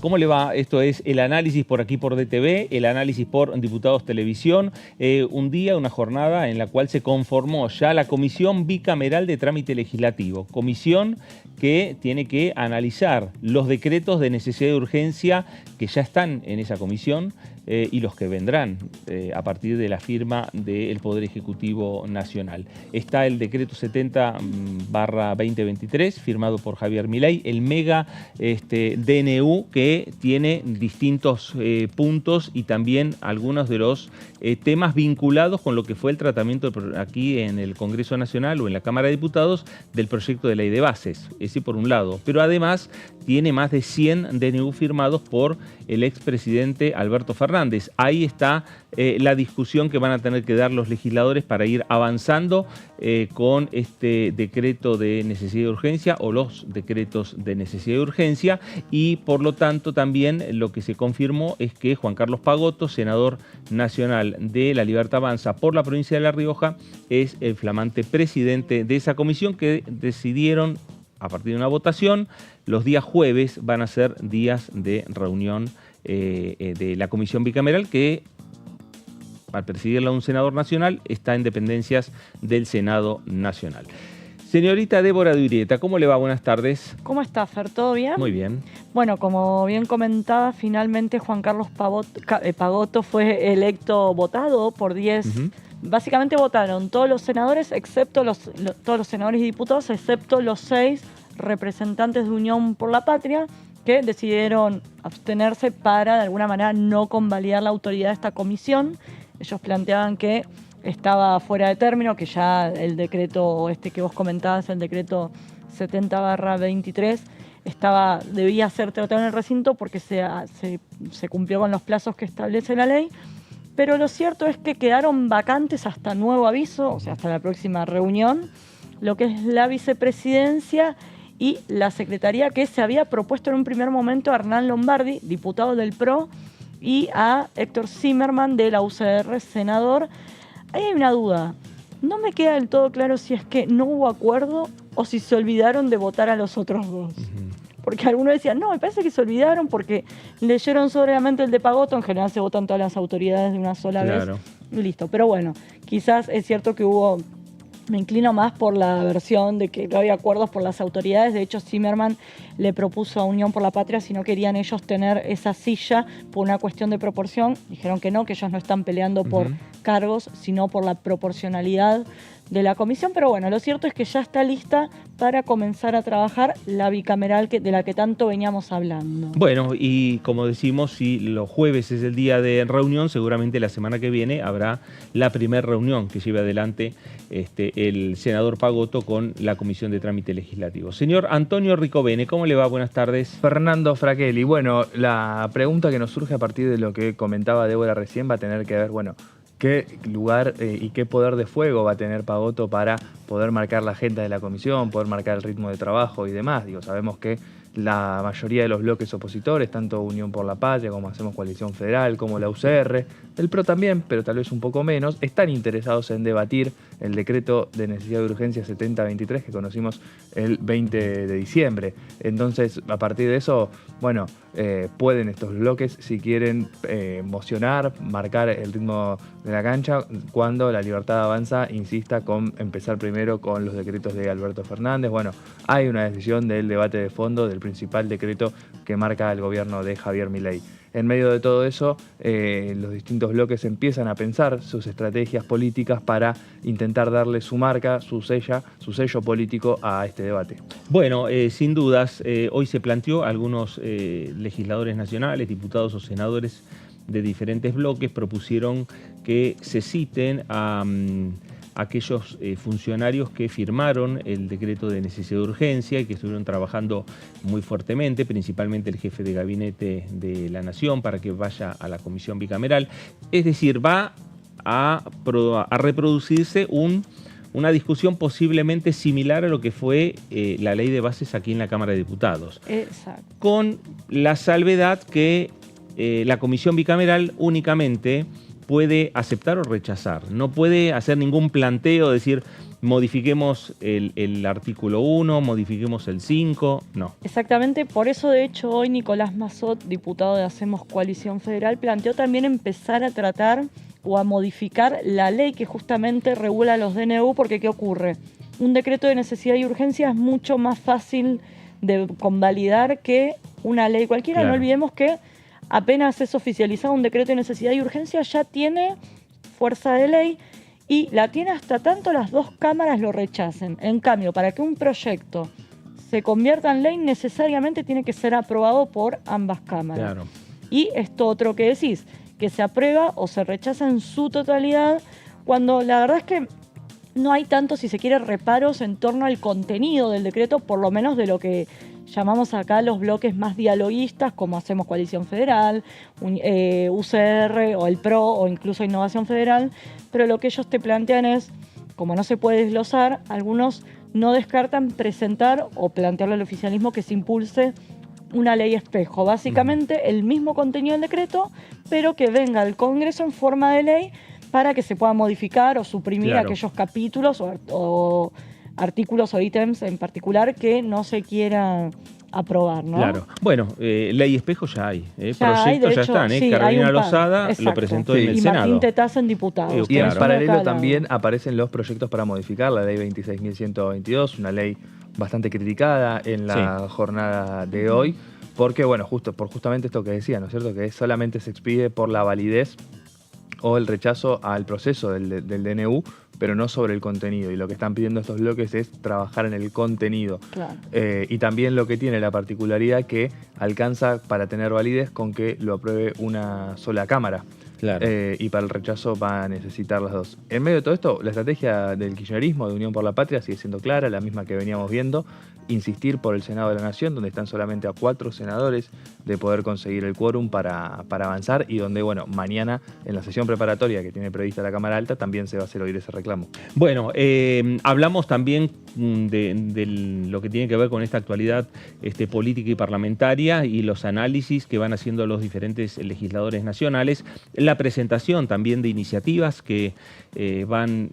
¿Cómo le va? Esto es el análisis por aquí por DTV, el análisis por Diputados Televisión. Un día, una jornada en la cual se conformó ya la Comisión Bicameral de Trámite Legislativo. Comisión que tiene que analizar los decretos de necesidad de urgencia que ya están en esa comisión y los que vendrán a partir de la firma del Poder Ejecutivo Nacional. Está el decreto 70/2023, firmado por Javier Milei, el mega DNU que tiene distintos puntos y también algunos de los temas vinculados con lo que fue el tratamiento aquí en el Congreso Nacional o en la Cámara de Diputados del proyecto de ley de bases, ese por un lado, pero además tiene más de 100 DNU firmados por el expresidente Alberto Fernández. Ahí está la discusión que van a tener que dar los legisladores para ir avanzando con este decreto de necesidad de urgencia o los decretos de necesidad de urgencia, y por lo tanto también lo que se confirmó es que Juan Carlos Pagotto, senador nacional de La Libertad Avanza por la provincia de La Rioja, es el flamante presidente de esa comisión que decidieron, a partir de una votación, los días jueves van a ser días de reunión de la Comisión Bicameral, que al presidirla un senador nacional está en dependencias del Senado Nacional. Señorita Débora de Urieta, ¿cómo le va? Buenas tardes. ¿Cómo está, Fer? ¿Todo bien? Muy bien. Bueno, como bien comentaba, finalmente Juan Carlos Pagotto fue electo, votado por 10. Básicamente votaron todos los senadores, excepto todos los senadores y diputados, excepto los 6 representantes de Unión por la Patria, que decidieron abstenerse para, de alguna manera, no convalidar la autoridad de esta comisión. Ellos planteaban que estaba fuera de término, que ya el decreto que vos comentabas, el decreto 70/23, debía ser tratado en el recinto porque se cumplió con los plazos que establece la ley. Pero lo cierto es que quedaron vacantes hasta nuevo aviso, o sea, hasta la próxima reunión, lo que es la vicepresidencia y la secretaría que se había propuesto en un primer momento a Hernán Lombardi, diputado del PRO, y a Héctor Zimmerman de la UCR, senador. Ahí hay una duda. No me queda del todo claro si es que no hubo acuerdo o si se olvidaron de votar a los otros dos. Porque algunos decían, no, me parece que se olvidaron porque leyeron solamente el de Pagotto. En general se votan todas las autoridades de una sola vez y listo. Pero bueno, quizás es cierto que me inclino más por la versión de que no había acuerdos por las autoridades. De hecho, Zimmerman le propuso a Unión por la Patria si no querían ellos tener esa silla por una cuestión de proporción. Dijeron que no, que ellos no están peleando por cargos, sino por la proporcionalidad de la comisión. Pero bueno, lo cierto es que ya está lista para comenzar a trabajar la bicameral de la que tanto veníamos hablando. Bueno, y como decimos, si los jueves es el día de reunión, seguramente la semana que viene habrá la primera reunión que lleve adelante el senador Pagotto con la Comisión de Trámite Legislativo. Señor Antonio Ricovene, ¿cómo le va? Buenas tardes. Fernando Fraquelli. Bueno, la pregunta que nos surge a partir de lo que comentaba Débora recién va a tener que ver, bueno, qué lugar y qué poder de fuego va a tener Pagotto para poder marcar la agenda de la comisión, poder marcar el ritmo de trabajo y demás. Sabemos que la mayoría de los bloques opositores, tanto Unión por la Patria como Hacemos Coalición Federal, como la UCR, el PRO también, pero tal vez un poco menos, están interesados en debatir el decreto de necesidad de urgencia 70/23 que conocimos el 20 de diciembre. Entonces, a partir de eso, bueno, pueden estos bloques, si quieren, mocionar, marcar el ritmo de la cancha cuando La Libertad Avanza insista con empezar primero con los decretos de Alberto Fernández. Bueno, hay una decisión del debate de fondo del principal decreto que marca el gobierno de Javier Milei. En medio de todo eso, los distintos bloques empiezan a pensar sus estrategias políticas para intentar darle su marca, su sello político a este debate. Bueno, sin dudas, hoy se planteó, algunos legisladores nacionales, diputados o senadores de diferentes bloques propusieron que se citen a aquellos funcionarios que firmaron el decreto de necesidad de urgencia y que estuvieron trabajando muy fuertemente, principalmente el jefe de gabinete de la Nación, para que vaya a la comisión bicameral. Es decir, va a reproducirse una discusión posiblemente similar a lo que fue la ley de bases aquí en la Cámara de Diputados. Exacto. Con la salvedad que la comisión bicameral únicamente puede aceptar o rechazar. No puede hacer ningún planteo, decir, modifiquemos el artículo 1, modifiquemos el 5, no. Exactamente, por eso de hecho hoy Nicolás Massot, diputado de Hacemos Coalición Federal, planteó también empezar a tratar o a modificar la ley que justamente regula los DNU, porque ¿qué ocurre? Un decreto de necesidad y urgencia es mucho más fácil de convalidar que una ley cualquiera. Claro. No olvidemos que apenas es oficializado un decreto de necesidad y urgencia, ya tiene fuerza de ley y la tiene hasta tanto las dos cámaras lo rechacen. En cambio, para que un proyecto se convierta en ley, necesariamente tiene que ser aprobado por ambas cámaras. Claro. Y esto otro que decís, que se aprueba o se rechaza en su totalidad, cuando la verdad es que no hay tanto, si se quiere, reparos en torno al contenido del decreto, por lo menos de lo que llamamos acá los bloques más dialoguistas, como Hacemos Coalición Federal, UCR o el PRO o incluso Innovación Federal, pero lo que ellos te plantean es, como no se puede desglosar, algunos no descartan presentar o plantearle al oficialismo que se impulse una ley espejo, básicamente el mismo contenido del decreto, pero que venga al Congreso en forma de ley para que se pueda modificar o suprimir Claro. aquellos capítulos o artículos o ítems en particular que no se quiera aprobar, ¿no? Claro. Bueno, ley espejo ya hay. Ya hay, Proyectos de ya hecho, están. sí, hay Carolina un par. Lozada lo Exacto. presentó Sí. en el Y Senado. Martín Tetaz en diputado. Y Y en Claro. paralelo también aparecen los proyectos para modificar la ley 26.122, una ley bastante criticada en la jornada de hoy, porque bueno, justamente esto que decía, ¿no es cierto? Que solamente se expide por la validez o el rechazo al proceso del DNU, pero no sobre el contenido. Y lo que están pidiendo estos bloques es trabajar en el contenido. Claro. Y también lo que tiene la particularidad que alcanza para tener validez con que lo apruebe una sola cámara. Claro. Y para el rechazo va a necesitar las dos. En medio de todo esto, la estrategia del kirchnerismo, de Unión por la Patria, sigue siendo clara, la misma que veníamos viendo, insistir por el Senado de la Nación, donde están solamente a 4 senadores de poder conseguir el quórum para avanzar y donde, bueno, mañana en la sesión preparatoria que tiene prevista la Cámara Alta también se va a hacer oír ese reclamo. Bueno, hablamos también de lo que tiene que ver con esta actualidad política y parlamentaria y los análisis que van haciendo los diferentes legisladores nacionales, la presentación también de iniciativas que van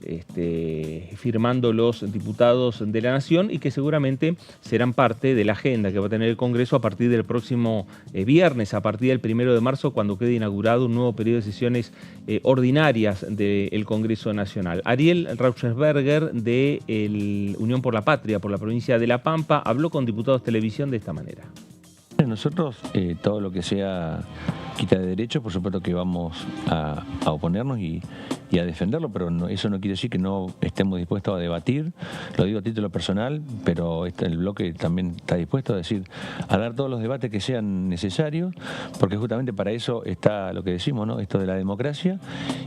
firmando los diputados de la Nación y que seguramente serán parte de la agenda que va a tener el Congreso a partir del próximo viernes, a partir del 1 de marzo, cuando quede inaugurado un nuevo periodo de sesiones ordinarias del Congreso Nacional. Ariel Rauschenberger, de Unión por la Patria, por la provincia de La Pampa, habló con Diputados Televisión de esta manera. Nosotros, todo lo que sea quita de derechos, por supuesto que vamos a oponernos y a defenderlo, pero eso no quiere decir que no estemos dispuestos a debatir. Lo digo a título personal, pero el bloque también está dispuesto a dar todos los debates que sean necesarios, porque justamente para eso está lo que decimos, ¿no? Esto de la democracia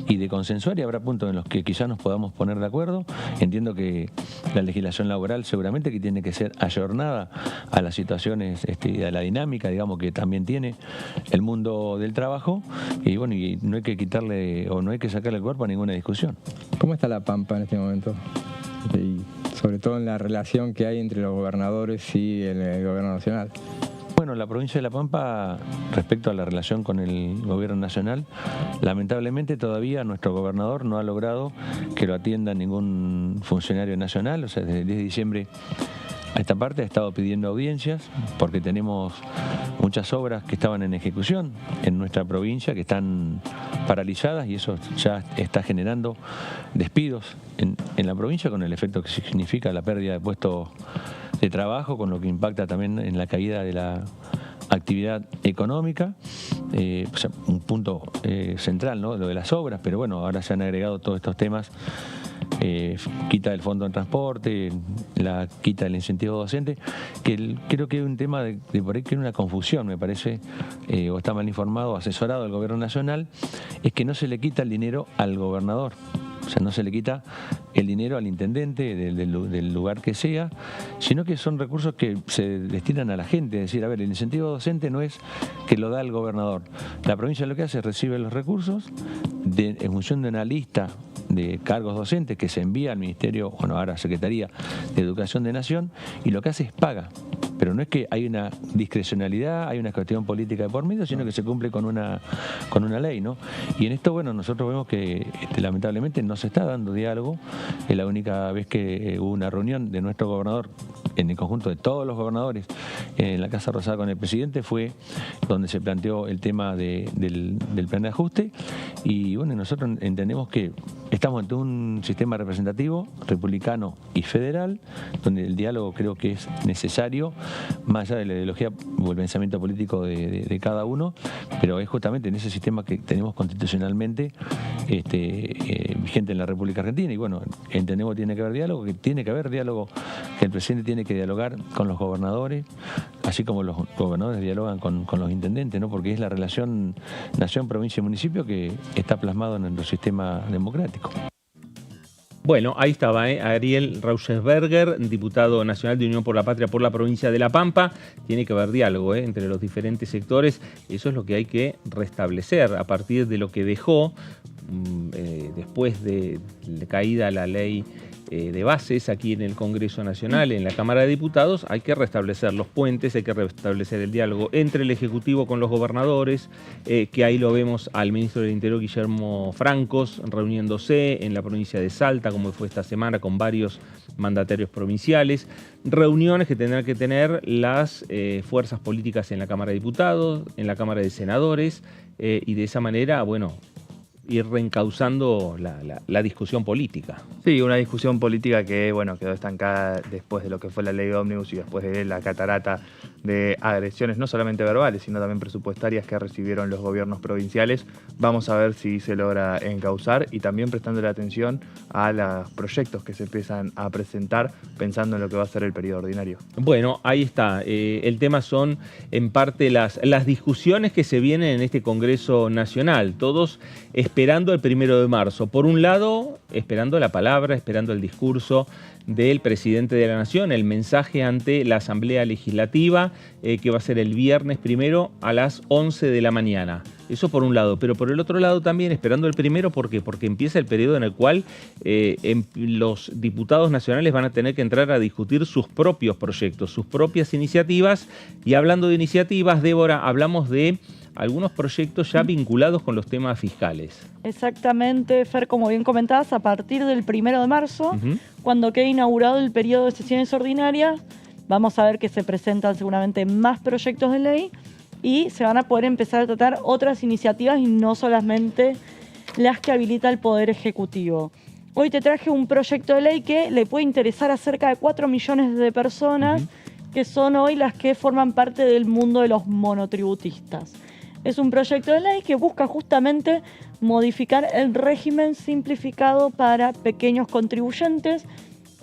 y de consensuar, y habrá puntos en los que quizás nos podamos poner de acuerdo. Entiendo que la legislación laboral seguramente que tiene que ser ayornada a las situaciones, a la dinámica, digamos, que también tiene el mundo del trabajo, y bueno, y no hay que quitarle o no hay que sacarle el cuerpo a ninguna discusión. ¿Cómo está La Pampa en este momento? Y sobre todo en la relación que hay entre los gobernadores y el gobierno nacional. Bueno, la provincia de La Pampa, respecto a la relación con el gobierno nacional, lamentablemente todavía nuestro gobernador no ha logrado que lo atienda ningún funcionario nacional. O sea, desde el 10 de diciembre a esta parte ha estado pidiendo audiencias porque tenemos muchas obras que estaban en ejecución en nuestra provincia que están paralizadas y eso ya está generando despidos en la provincia, con el efecto que significa la pérdida de puestos de trabajo, con lo que impacta también en la caída de la actividad económica. O sea, un punto central, ¿no? Lo de las obras, pero bueno, ahora se han agregado todos estos temas. Quita del fondo de transporte, la quita del incentivo docente, que creo que es un tema de por ahí que hay una confusión, me parece, o está mal informado, asesorado del gobierno nacional, es que no se le quita el dinero al gobernador. O sea, no se le quita el dinero al intendente del lugar que sea, sino que son recursos que se destinan a la gente. Es decir, a ver, el incentivo docente no es que lo da el gobernador. La provincia lo que hace es recibe los recursos en función de una lista de cargos docentes que se envía al Ministerio, bueno, ahora Secretaría de Educación de Nación, y lo que hace es paga. pero no es que hay una discrecionalidad, hay una cuestión política de por medio, sino que se cumple con una ley, ¿no? Y en esto, bueno, nosotros vemos que lamentablemente no se está dando diálogo. Es la única vez que hubo una reunión de nuestro gobernador, en el conjunto de todos los gobernadores, en la Casa Rosada con el presidente, fue donde se planteó el tema del plan de ajuste. Y bueno, nosotros entendemos que estamos ante un sistema representativo, republicano y federal, donde el diálogo creo que es necesario, más allá de la ideología o el pensamiento político de cada uno, pero es justamente en ese sistema que tenemos constitucionalmente vigente en la República Argentina. Y bueno, entendemos que tiene que haber diálogo, que el presidente tiene que dialogar con los gobernadores, así como los gobernadores dialogan con los intendentes, ¿no? Porque es la relación nación, provincia y municipio que está plasmado en nuestro sistema democrático. Bueno, ahí estaba, Ariel Rauschenberger, diputado nacional de Unión por la Patria por la provincia de La Pampa. Tiene que haber diálogo entre los diferentes sectores. Eso es lo que hay que restablecer a partir de lo que dejó después de caída la ley de bases aquí en el Congreso Nacional, en la Cámara de Diputados. Hay que restablecer los puentes, hay que restablecer el diálogo entre el Ejecutivo con los gobernadores, que ahí lo vemos al ministro del Interior, Guillermo Francos, reuniéndose en la provincia de Salta, como fue esta semana, con varios mandatarios provinciales, reuniones que tendrán que tener las fuerzas políticas en la Cámara de Diputados, en la Cámara de Senadores, y de esa manera, bueno, ir reencauzando la discusión política. Sí, una discusión política que, bueno, quedó estancada después de lo que fue la ley de ómnibus y después de la catarata de agresiones, no solamente verbales, sino también presupuestarias que recibieron los gobiernos provinciales. Vamos a ver si se logra encauzar y también prestándole atención a los proyectos que se empiezan a presentar pensando en lo que va a ser el periodo ordinario. Bueno, ahí está. El tema son, en parte, las discusiones que se vienen en este Congreso Nacional. Todos esperando el 1 de marzo. Por un lado, esperando la palabra, esperando el discurso del presidente de la Nación, el mensaje ante la Asamblea Legislativa, que va a ser el viernes 1 a las 11 de la mañana. Eso por un lado, pero por el otro lado también esperando el 1, ¿por qué? Porque empieza el periodo en el cual los diputados nacionales van a tener que entrar a discutir sus propios proyectos, sus propias iniciativas. Y hablando de iniciativas, Débora, hablamos de algunos proyectos ya vinculados con los temas fiscales. Exactamente, Fer, como bien comentabas, a partir del 1 de marzo, cuando quede inaugurado el periodo de sesiones ordinarias, vamos a ver que se presentan seguramente más proyectos de ley y se van a poder empezar a tratar otras iniciativas y no solamente las que habilita el Poder Ejecutivo. Hoy te traje un proyecto de ley que le puede interesar a cerca de 4 millones de personas, que son hoy las que forman parte del mundo de los monotributistas. Es un proyecto de ley que busca justamente modificar el régimen simplificado para pequeños contribuyentes.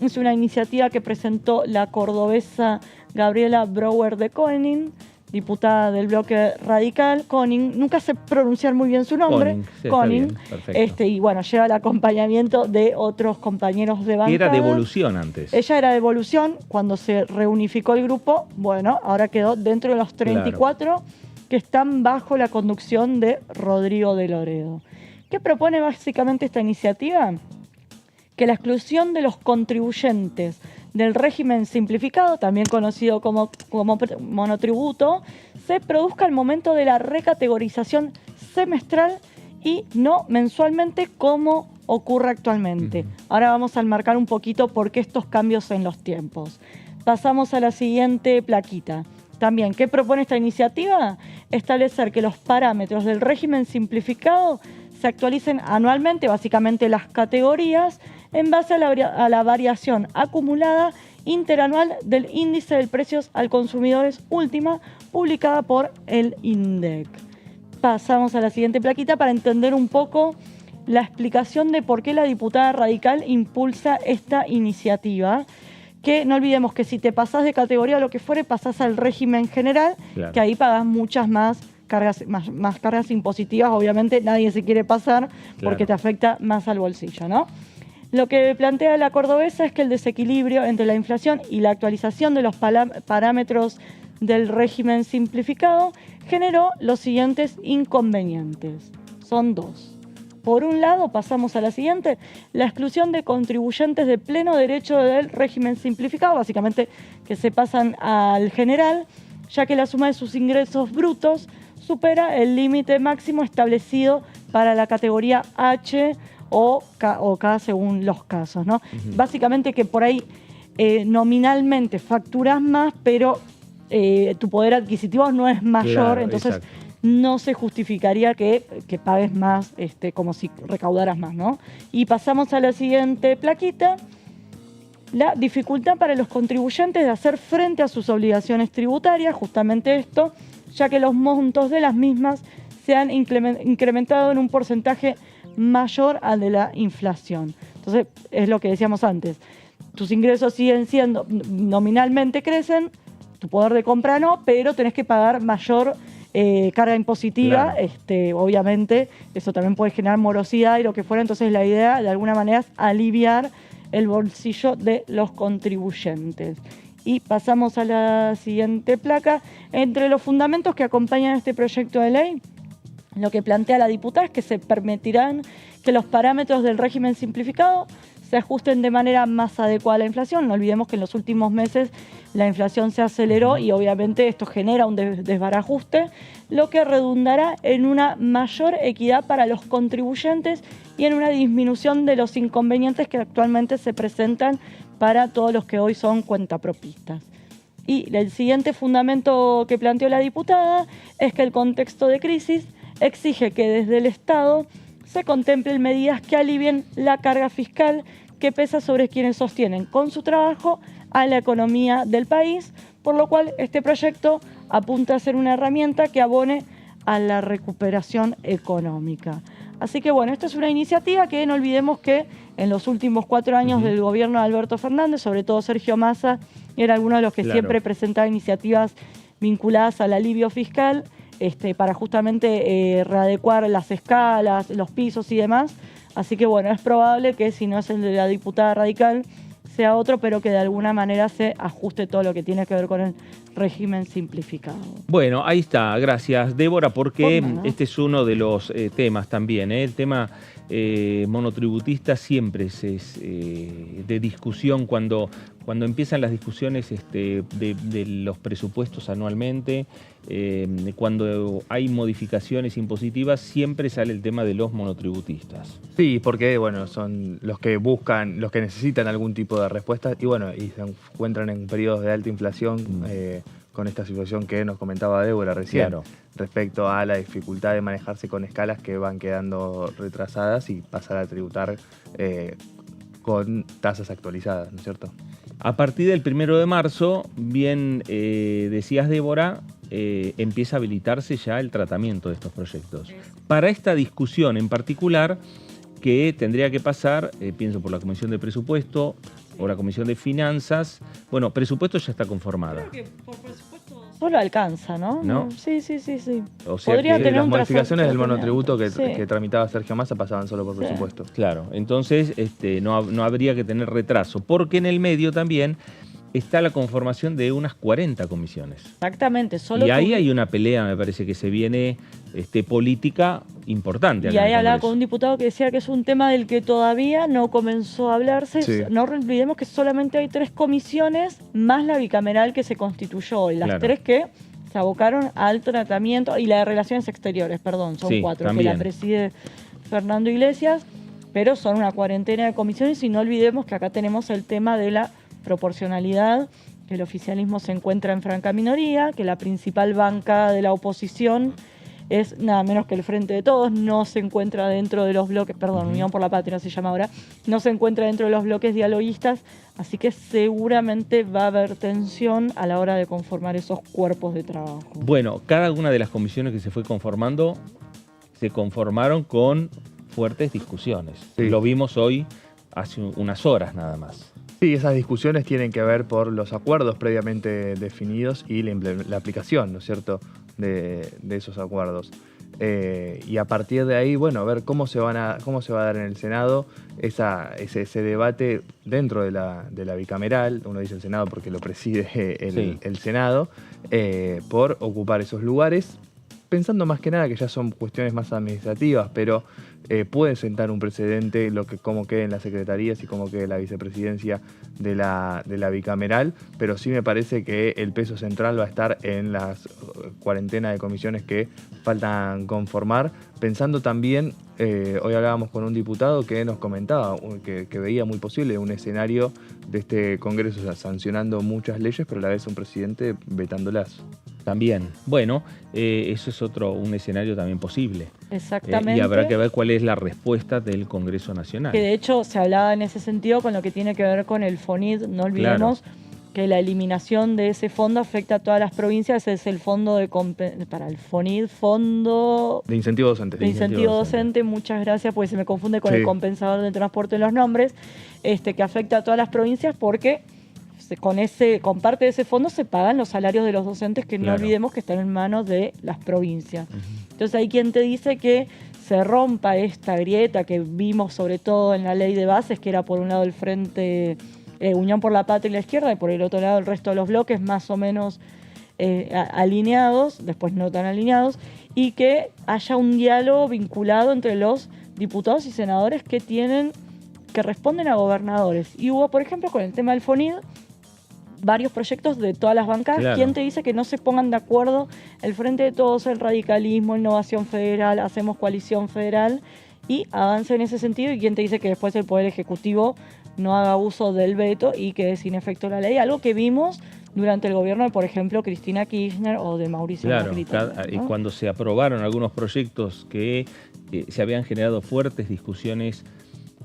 Es una iniciativa que presentó la cordobesa Gabriela Brouwer de Koning, diputada del bloque radical. Koning, nunca sé pronunciar muy bien su nombre. Koning, perfecto. Y bueno, lleva el acompañamiento de otros compañeros de bancada. Era de Evolución antes. Ella era de Evolución. Cuando se reunificó el grupo, bueno, ahora quedó dentro de los 34 que están bajo la conducción de Rodrigo de Loredo. ¿Qué propone básicamente esta iniciativa? Que la exclusión de los contribuyentes del régimen simplificado, también conocido como monotributo, se produzca al momento de la recategorización semestral y no mensualmente como ocurre actualmente. Ahora vamos a enmarcar un poquito por qué estos cambios en los tiempos. Pasamos a la siguiente plaquita. También, ¿qué propone esta iniciativa? Establecer que los parámetros del régimen simplificado se actualicen anualmente, básicamente las categorías, en base a la variación acumulada interanual del índice de precios al consumidor última, publicada por el INDEC. Pasamos a la siguiente plaquita para entender un poco la explicación de por qué la diputada radical impulsa esta iniciativa. Que no olvidemos que si te pasás de categoría o lo que fuere, pasás al régimen general, claro, que ahí pagas muchas más cargas impositivas. Obviamente nadie se quiere pasar, claro, porque te afecta más al bolsillo, ¿no? Lo que plantea la cordobesa es que el desequilibrio entre la inflación y la actualización de los parámetros del régimen simplificado generó los siguientes inconvenientes. Son dos. Por un lado, pasamos a la siguiente, la exclusión de contribuyentes de pleno derecho del régimen simplificado, básicamente que se pasan al general, ya que la suma de sus ingresos brutos supera el límite máximo establecido para la categoría H o K según los casos, ¿no? Básicamente que por ahí nominalmente facturas más, pero tu poder adquisitivo no es mayor, Claro, entonces exacto. no se justificaría que pagues más, como si recaudaras más, ¿no? Y pasamos a la siguiente plaquita. La dificultad para los contribuyentes de hacer frente a sus obligaciones tributarias, justamente esto, ya que los montos de las mismas se han incrementado en un porcentaje mayor al de la inflación. Entonces, es lo que decíamos antes. Tus ingresos siguen siendo, nominalmente crecen, tu poder de compra no, pero tenés que pagar mayor carga impositiva. Claro. Obviamente, eso también puede generar morosidad y lo que fuera. Entonces, la idea, de alguna manera, es aliviar el bolsillo de los contribuyentes. Y pasamos a la siguiente placa. Entre los fundamentos que acompañan este proyecto de ley, lo que plantea la diputada es que se permitirán que los parámetros del régimen simplificado se ajusten de manera más adecuada a la inflación. No olvidemos que en los últimos meses la inflación se aceleró y obviamente esto genera un desbarajuste, lo que redundará en una mayor equidad para los contribuyentes y en una disminución de los inconvenientes que actualmente se presentan para todos los que hoy son cuentapropistas. Y el siguiente fundamento que planteó la diputada es que el contexto de crisis exige que desde el Estado se contemplen medidas que alivien la carga fiscal que pesa sobre quienes sostienen con su trabajo a la economía del país, por lo cual este proyecto apunta a ser una herramienta que abone a la recuperación económica. Así que bueno, esta es una iniciativa que no olvidemos que en los últimos 4 años del gobierno de Alberto Fernández, sobre todo Sergio Massa, era alguno de los que siempre presentaba iniciativas vinculadas al alivio fiscal, para justamente readecuar las escalas, los pisos y demás. Así que bueno, es probable que si no es el de la diputada radical, sea otro, pero que de alguna manera se ajuste todo lo que tiene que ver con el régimen simplificado. Bueno, ahí está. Gracias, Débora, porque Por nada. este es uno de los temas también. El tema monotributista siempre es de discusión cuando empiezan las discusiones de los presupuestos anualmente, cuando hay modificaciones impositivas, siempre sale el tema de los monotributistas. Sí, porque bueno, son los que buscan, los que necesitan algún tipo de respuesta y bueno, y se encuentran en periodos de alta inflación con esta situación que nos comentaba Débora recién, respecto a la dificultad de manejarse con escalas que van quedando retrasadas y pasar a tributar con tasas actualizadas, ¿no es cierto? A partir del 1 de marzo, bien decías, Débora, empieza a habilitarse ya el tratamiento de estos proyectos. Para esta discusión en particular, que tendría que pasar, pienso por la Comisión de Presupuesto o la Comisión de Finanzas. Bueno, presupuesto ya está conformada. Creo que por presupuesto solo alcanza, ¿no? ¿No? Sí. O sea Podría que tener las un modificaciones del trasfondo monotributo que sí. tramitaba Sergio Massa pasaban solo por presupuesto. Claro, entonces no habría que tener retraso, porque en el medio también está la conformación de unas 40 comisiones. Exactamente. Solo Y ahí hay una pelea, me parece, que se viene política importante. Y ahí hablaba con un diputado que decía que es un tema del que todavía no comenzó a hablarse. Sí. No olvidemos que solamente hay 3 comisiones más la bicameral que se constituyó hoy. Las 3 que se abocaron al tratamiento, y la de Relaciones Exteriores, perdón, son 4, también. que la preside Fernando Iglesias, pero son una cuarentena de comisiones y no olvidemos que acá tenemos el tema de la proporcionalidad, que el oficialismo se encuentra en franca minoría, que la principal banca de la oposición es nada menos que el Frente de Todos, no se encuentra dentro de los bloques, perdón, Unión por la Patria se llama ahora, no se encuentra dentro de los bloques dialoguistas, así que seguramente va a haber tensión a la hora de conformar esos cuerpos de trabajo. Bueno, cada una de las comisiones que se fue conformando, se conformaron con fuertes discusiones. Sí. Lo vimos hoy, hace unas horas nada más. Sí, esas discusiones tienen que ver por los acuerdos previamente definidos y la aplicación, ¿no es cierto?, de esos acuerdos. Y a partir de ahí, bueno, a ver cómo se va a dar en el Senado ese debate dentro de la bicameral, uno dice el Senado porque lo preside el Senado, por ocupar esos lugares, pensando más que nada que ya son cuestiones más administrativas, pero puede sentar un precedente cómo queden las secretarías y cómo quede la vicepresidencia de la bicameral, pero sí me parece que el peso central va a estar en las cuarentena de comisiones que faltan conformar, pensando también, hoy hablábamos con un diputado que nos comentaba que veía muy posible un escenario de este Congreso, o sea, sancionando muchas leyes, pero a la vez un presidente vetándolas. También. Bueno, eso es un escenario también posible. Exactamente. Y habrá que ver cuál es la respuesta del Congreso Nacional. Que de hecho se hablaba en ese sentido con lo que tiene que ver con el FONID. No olvidemos que la eliminación de ese fondo afecta a todas las provincias. Es el fondo para el FONID, Fondo de Incentivo Docente. De Incentivo Docente, muchas gracias, porque se me confunde con el compensador de transporte en los nombres, que afecta a todas las provincias porque con parte de ese fondo se pagan los salarios de los docentes, que no olvidemos que están en manos de las provincias. Entonces hay quien te dice que se rompa esta grieta que vimos sobre todo en la ley de bases, que era por un lado el Frente Unión por la Patria y la Izquierda, y por el otro lado el resto de los bloques más o menos alineados, después no tan alineados, y que haya un diálogo vinculado entre los diputados y senadores que responden a gobernadores. Y hubo, por ejemplo, con el tema del FONID, varios proyectos de todas las bancadas. Claro. ¿Quién te dice que no se pongan de acuerdo el Frente de Todos, el radicalismo, Innovación Federal, Hacemos Coalición Federal, y avance en ese sentido? ¿Y quién te dice que después el Poder Ejecutivo no haga uso del veto y quede sin efecto la ley? Algo que vimos durante el gobierno de, por ejemplo, Cristina Kirchner o de Mauricio Macri también, ¿no? Cuando se aprobaron algunos proyectos que se habían generado fuertes discusiones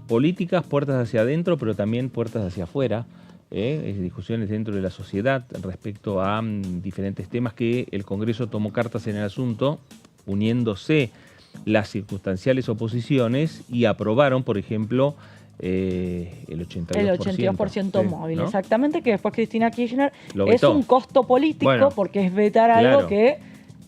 políticas, puertas hacia adentro, pero también puertas hacia afuera, discusiones dentro de la sociedad respecto a diferentes temas, que el Congreso tomó cartas en el asunto, uniéndose las circunstanciales oposiciones, y aprobaron, por ejemplo, el 82%. El 82% móvil, ¿no? Exactamente, que después Cristina Kirchner Lo es vetó. un costo político, porque es vetar algo que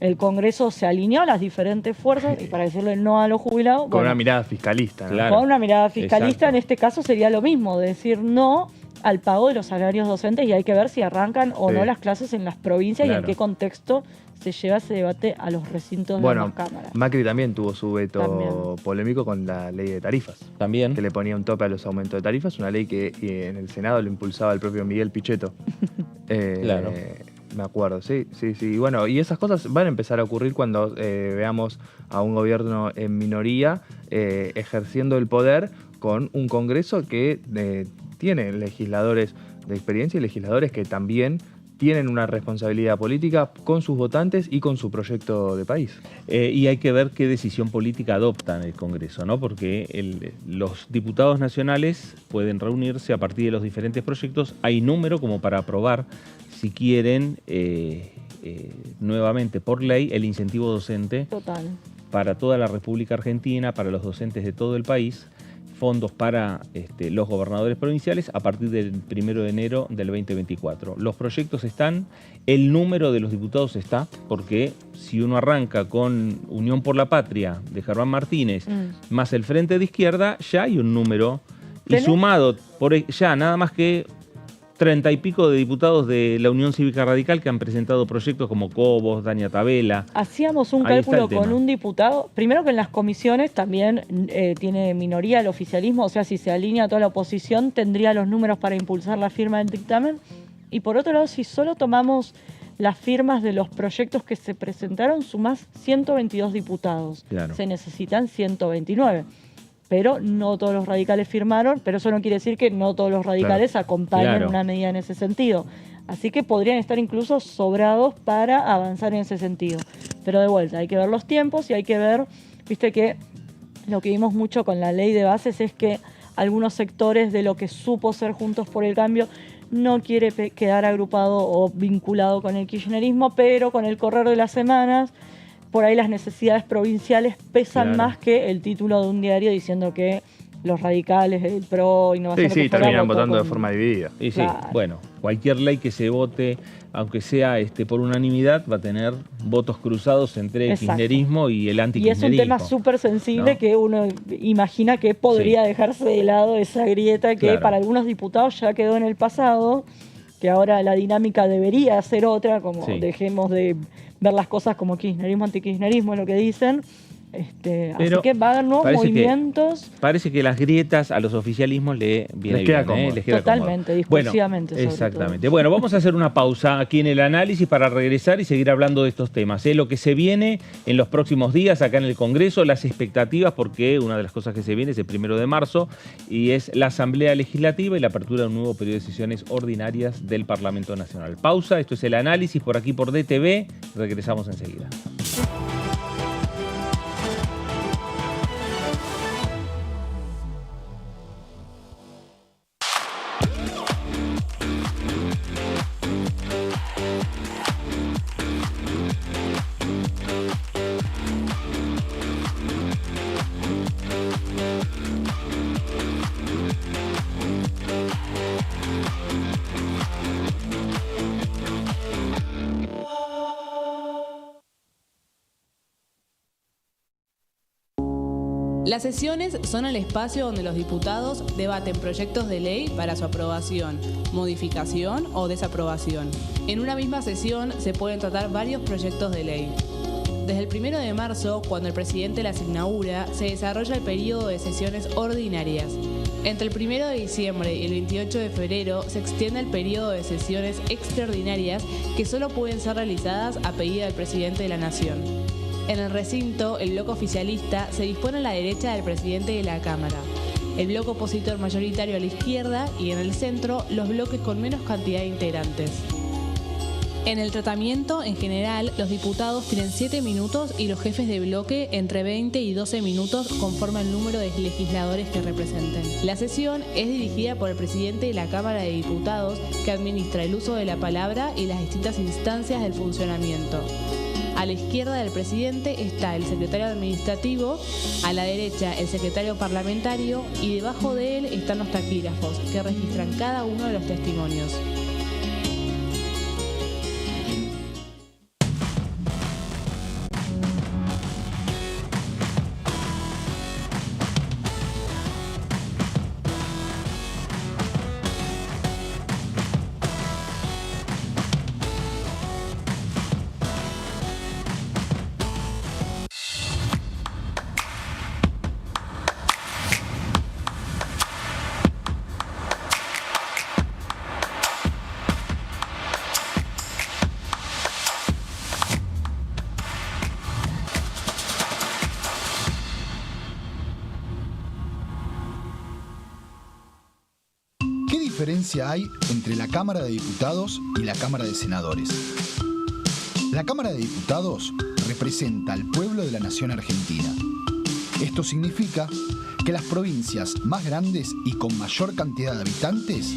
el Congreso se alineó a las diferentes fuerzas, y para decirle no a los jubilados. Con una mirada fiscalista, ¿no? Claro. Con una mirada fiscalista. Exacto. En este caso sería lo mismo, decir no al pago de los salarios docentes, y hay que ver si arrancan o no las clases en las provincias y en qué contexto se lleva ese debate a los recintos de las cámaras. Macri también tuvo su veto polémico con la ley de tarifas. También. Que le ponía un tope a los aumentos de tarifas, una ley que en el Senado lo impulsaba el propio Miguel Pichetto. Claro. Me acuerdo, sí. Y bueno, y esas cosas van a empezar a ocurrir cuando veamos a un gobierno en minoría ejerciendo el poder con un Congreso que tiene legisladores de experiencia y legisladores que también tienen una responsabilidad política con sus votantes y con su proyecto de país. Y hay que ver qué decisión política adoptan el Congreso, ¿no? Porque los diputados nacionales pueden reunirse a partir de los diferentes proyectos. Hay número como para aprobar, si quieren, nuevamente por ley, el incentivo docente para toda la República Argentina, para los docentes de todo el país, fondos para los gobernadores provinciales a partir del 1 de enero del 2024. Los proyectos están, el número de los diputados está, porque si uno arranca con Unión por la Patria de Germán Martínez más el Frente de Izquierda, ya hay un número, y sumado ya nada más que 30 y pico de diputados de la Unión Cívica Radical que han presentado proyectos como Cobos, Dania Tabela. Hacíamos un cálculo con un diputado, primero que en las comisiones también tiene minoría el oficialismo, o sea, si se alinea toda la oposición tendría los números para impulsar la firma del dictamen. Y por otro lado, si solo tomamos las firmas de los proyectos que se presentaron, sumás 122 diputados. Claro. Se necesitan 129. Pero no todos los radicales firmaron, pero eso no quiere decir que no todos los radicales acompañen una medida en ese sentido. Así que podrían estar incluso sobrados para avanzar en ese sentido. Pero de vuelta, hay que ver los tiempos y hay que ver, viste que lo que vimos mucho con la ley de bases es que algunos sectores de lo que supo ser Juntos por el Cambio no quiere quedar agrupado o vinculado con el kirchnerismo, pero con el correr de las semanas por ahí las necesidades provinciales pesan más que el título de un diario diciendo que los radicales, el PRO, Innovación... Sí, terminan votando de forma dividida. Y sí, bueno, cualquier ley que se vote, aunque sea por unanimidad, va a tener votos cruzados entre el kirchnerismo y el antikirchnerismo. Y es un tema súper sensible, ¿no? Que uno imagina que podría dejarse de lado esa grieta que para algunos diputados ya quedó en el pasado, que ahora la dinámica debería ser otra, como dejemos de ver las cosas como kirchnerismo, antikirchnerismo, lo que dicen, Así Pero que va a haber nuevos movimientos. Parece que las grietas a los oficialismos les queda cómodo. Les queda totalmente, cómodo. discursivamente. Bueno, exactamente. Bueno, vamos a hacer una pausa aquí en el análisis para regresar y seguir hablando de estos temas. Lo que se viene en los próximos días acá en el Congreso, las expectativas, porque una de las cosas que se viene es el 1 de marzo y es la Asamblea Legislativa y la apertura de un nuevo periodo de sesiones ordinarias del Parlamento Nacional. Pausa, esto es el análisis por aquí por DTV. Regresamos enseguida. Las sesiones son el espacio donde los diputados debaten proyectos de ley para su aprobación, modificación o desaprobación. En una misma sesión se pueden tratar varios proyectos de ley. Desde el 1 de marzo, cuando el presidente las inaugura, se desarrolla el periodo de sesiones ordinarias. Entre el 1 de diciembre y el 28 de febrero se extiende el periodo de sesiones extraordinarias que solo pueden ser realizadas a pedido del presidente de la Nación. En el recinto, el bloque oficialista se dispone a la derecha del presidente de la Cámara, el bloque opositor mayoritario a la izquierda y en el centro los bloques con menos cantidad de integrantes. En el tratamiento, en general, los diputados tienen 7 minutos y los jefes de bloque entre 20 y 12 minutos conforme al número de legisladores que representen. La sesión es dirigida por el presidente de la Cámara de Diputados, que administra el uso de la palabra y las distintas instancias del funcionamiento. A la izquierda del presidente está el secretario administrativo, a la derecha el secretario parlamentario y debajo de él están los taquígrafos, que registran cada uno de los testimonios. ¿Qué diferencia hay entre la Cámara de Diputados y la Cámara de Senadores? La Cámara de Diputados representa al pueblo de la nación argentina. Esto significa que las provincias más grandes y con mayor cantidad de habitantes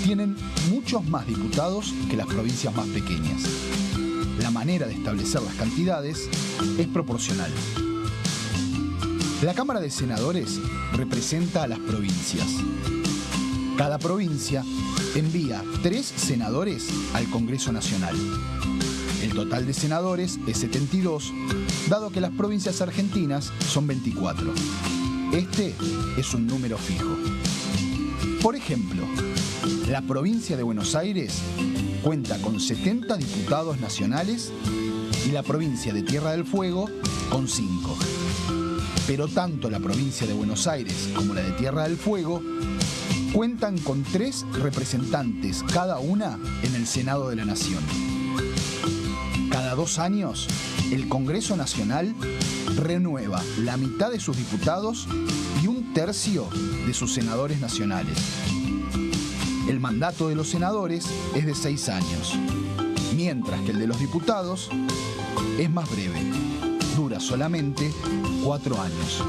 tienen muchos más diputados que las provincias más pequeñas. La manera de establecer las cantidades es proporcional. La Cámara de Senadores representa a las provincias. Cada provincia envía 3 senadores al Congreso Nacional. El total de senadores es 72, dado que las provincias argentinas son 24. Este es un número fijo. Por ejemplo, la provincia de Buenos Aires cuenta con 70 diputados nacionales y la provincia de Tierra del Fuego con 5. Pero tanto la provincia de Buenos Aires como la de Tierra del Fuego cuentan con 3 representantes cada una en el Senado de la Nación. Cada 2 años, el Congreso Nacional renueva la mitad de sus diputados y 1/3 de sus senadores nacionales. El mandato de los senadores es de 6 años, mientras que el de los diputados es más breve, dura solamente 4 años.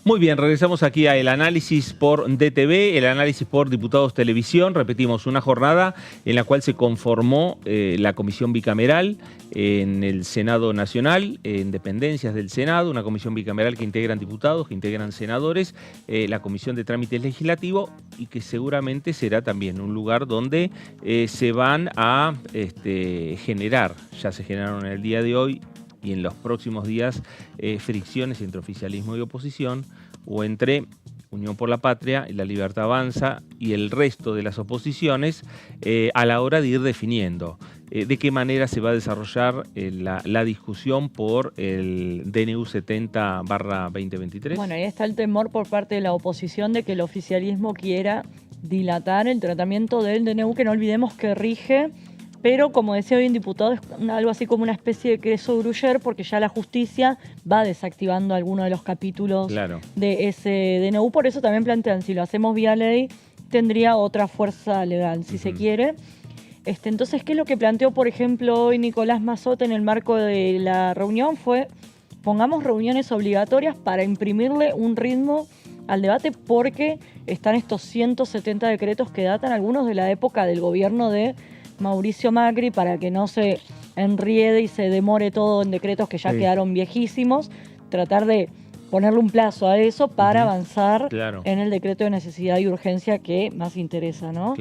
Muy bien, regresamos aquí a el análisis por DTV, el análisis por Diputados Televisión. Repetimos, una jornada en la cual se conformó la comisión bicameral en el Senado Nacional, en dependencias del Senado, una comisión bicameral que integran diputados, que integran senadores, la comisión de trámites legislativos y que seguramente será también un lugar donde se van a generar, ya se generaron en el día de hoy, y en los próximos días fricciones entre oficialismo y oposición o entre Unión por la Patria y La Libertad Avanza y el resto de las oposiciones a la hora de ir definiendo de qué manera se va a desarrollar la discusión por el DNU 70/2023. Bueno, ahí está el temor por parte de la oposición de que el oficialismo quiera dilatar el tratamiento del DNU, que no olvidemos que rige. Pero, como decía hoy un diputado, es algo así como una especie de queso gruyere, porque ya la justicia va desactivando algunos de los capítulos de ese DNU. Por eso también plantean, si lo hacemos vía ley, tendría otra fuerza legal, si se quiere. Entonces, ¿qué es lo que planteó, por ejemplo, hoy Nicolás Mazzotta en el marco de la reunión? Fue, pongamos reuniones obligatorias para imprimirle un ritmo al debate, porque están estos 170 decretos que datan algunos de la época del gobierno de Mauricio Macri, para que no se enriede y se demore todo en decretos que ya quedaron viejísimos, tratar de ponerle un plazo a eso para avanzar en el decreto de necesidad y urgencia que más interesa, ¿no?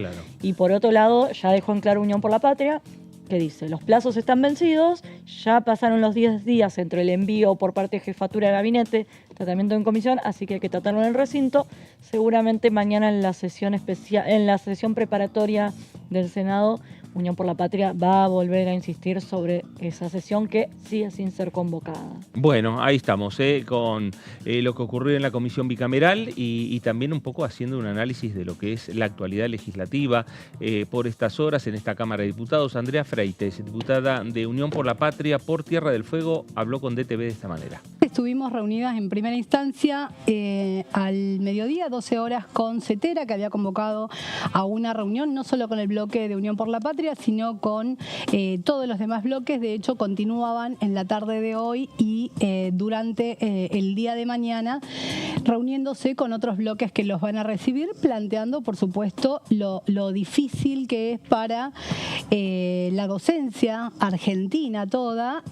Y por otro lado, ya dejó en claro Unión por la Patria, que dice, los plazos están vencidos, ya pasaron los 10 días entre el envío por parte de Jefatura de Gabinete, tratamiento en comisión, así que hay que tratarlo en el recinto. Seguramente mañana en la sesión especial, en la sesión preparatoria del Senado, Unión por la Patria va a volver a insistir sobre esa sesión que sigue sin ser convocada. Bueno, ahí estamos, con lo que ocurrió en la comisión bicameral y también un poco haciendo un análisis de lo que es la actualidad legislativa por estas horas en esta Cámara de Diputados. Andrea Freites, diputada de Unión por la Patria por Tierra del Fuego, habló con DTV de esta manera. Estuvimos reunidas en primera instancia al mediodía, 12 horas, con CETERA, que había convocado a una reunión, no solo con el bloque de Unión por la Patria, sino con todos los demás bloques. De hecho, continuaban en la tarde de hoy y durante el día de mañana, reuniéndose con otros bloques que los van a recibir, planteando, por supuesto, lo difícil que es para la docencia argentina toda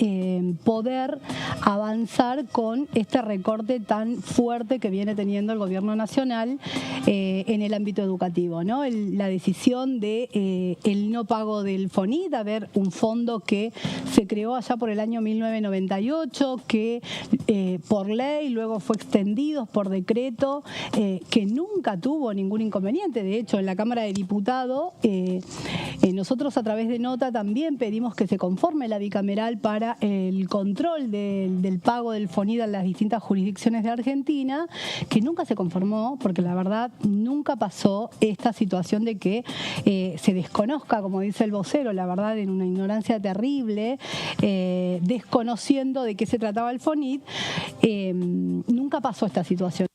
poder avanzar con este recorte tan fuerte que viene teniendo el gobierno nacional en el ámbito educativo, ¿no? La decisión de el no pago del FONIT, a ver, un fondo que se creó allá por el año 1998, que por ley luego fue extendido por decreto, que nunca tuvo ningún inconveniente. De hecho, en la Cámara de Diputados, nosotros a través de nota también pedimos que se conforme la bicameral para el control del pago del FONIT en las distintas jurisdicciones de Argentina, que nunca se conformó, porque la verdad nunca pasó esta situación de que se desconozca, como dice el vocero, la verdad en una ignorancia terrible, desconociendo de qué se trataba el FONIT, nunca pasó esta situación.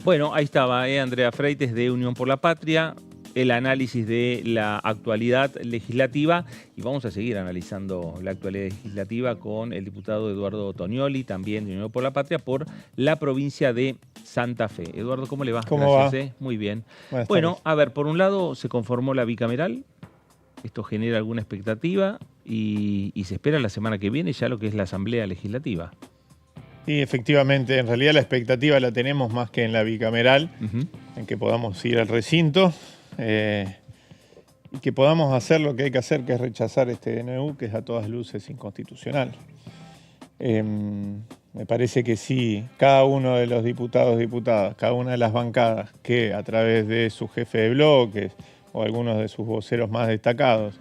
Bueno, ahí estaba Andrea Freites de Unión por la Patria, el análisis de la actualidad legislativa, y vamos a seguir analizando la actualidad legislativa con el diputado Eduardo Tonioli, también de Unión por la Patria, por la provincia de Santa Fe. Eduardo, ¿cómo le va? ¿Cómo Gracias, va? Muy bien. Bueno, a ver, por un lado se conformó la bicameral, esto genera alguna expectativa y se espera la semana que viene ya lo que es la Asamblea Legislativa. Sí, efectivamente, en realidad la expectativa la tenemos más que en la bicameral, en que podamos ir al recinto y que podamos hacer lo que hay que hacer, que es rechazar este DNU, que es a todas luces inconstitucional. Me parece que sí, cada uno de los diputados y diputadas, cada una de las bancadas que a través de su jefe de bloques o algunos de sus voceros más destacados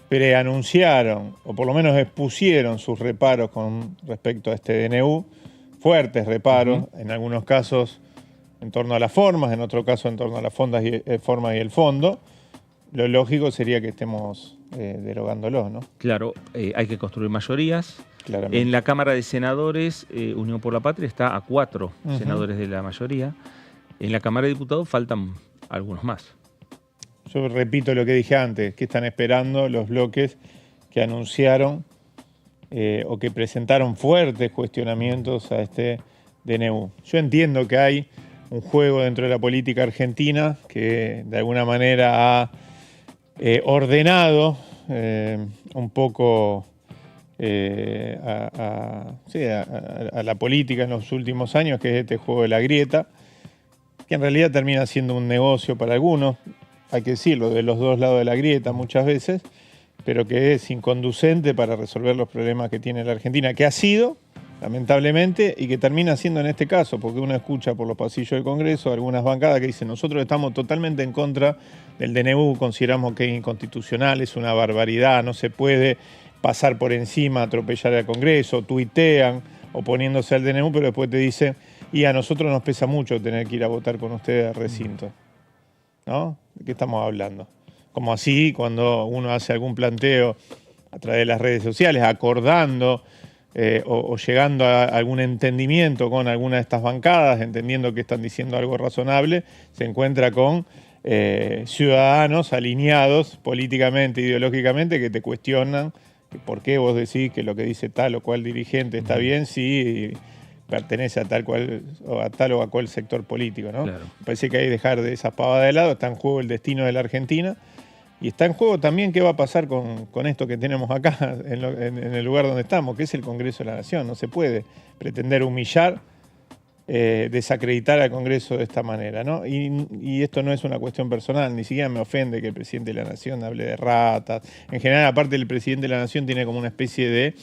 preanunciaron, o por lo menos expusieron sus reparos con respecto a este DNU, fuertes reparos, en algunos casos en torno a las formas, en otro caso en torno a las formas y el fondo. Lo lógico sería que estemos derogándolo, ¿no? Claro, hay que construir mayorías. Claramente. En la Cámara de Senadores, Unión por la Patria está a 4 senadores de la mayoría. En la Cámara de Diputados faltan algunos más. Yo repito lo que dije antes, que están esperando los bloques que anunciaron o que presentaron fuertes cuestionamientos a este DNU. Yo entiendo que hay un juego dentro de la política argentina que de alguna manera ha ordenado un poco a la política en los últimos años, que es este juego de la grieta, que en realidad termina siendo un negocio para algunos, hay que decirlo, de los dos lados de la grieta muchas veces, pero que es inconducente para resolver los problemas que tiene la Argentina, que ha sido, lamentablemente, y que termina siendo en este caso, porque uno escucha por los pasillos del Congreso algunas bancadas que dicen: nosotros estamos totalmente en contra del DNU, consideramos que es inconstitucional, es una barbaridad, no se puede pasar por encima, atropellar al Congreso, tuitean oponiéndose al DNU, pero después te dicen: y a nosotros nos pesa mucho tener que ir a votar con ustedes al recinto. ¿No? ¿De qué estamos hablando? Como así, cuando uno hace algún planteo a través de las redes sociales, acordando o llegando a algún entendimiento con alguna de estas bancadas, entendiendo que están diciendo algo razonable, se encuentra con ciudadanos alineados políticamente, ideológicamente, que te cuestionan por qué vos decís que lo que dice tal o cual dirigente está bien si pertenece a tal o a cual sector político, ¿no? Claro. Me parece que hay que dejar de esas pavadas de lado. Está en juego el destino de la Argentina y está en juego también qué va a pasar con esto que tenemos acá en el lugar donde estamos, que es el Congreso de la Nación. No se puede pretender humillar, desacreditar al Congreso de esta manera, ¿no? Y esto no es una cuestión personal, ni siquiera me ofende que el presidente de la Nación hable de ratas. En general, aparte, el presidente de la Nación tiene como una especie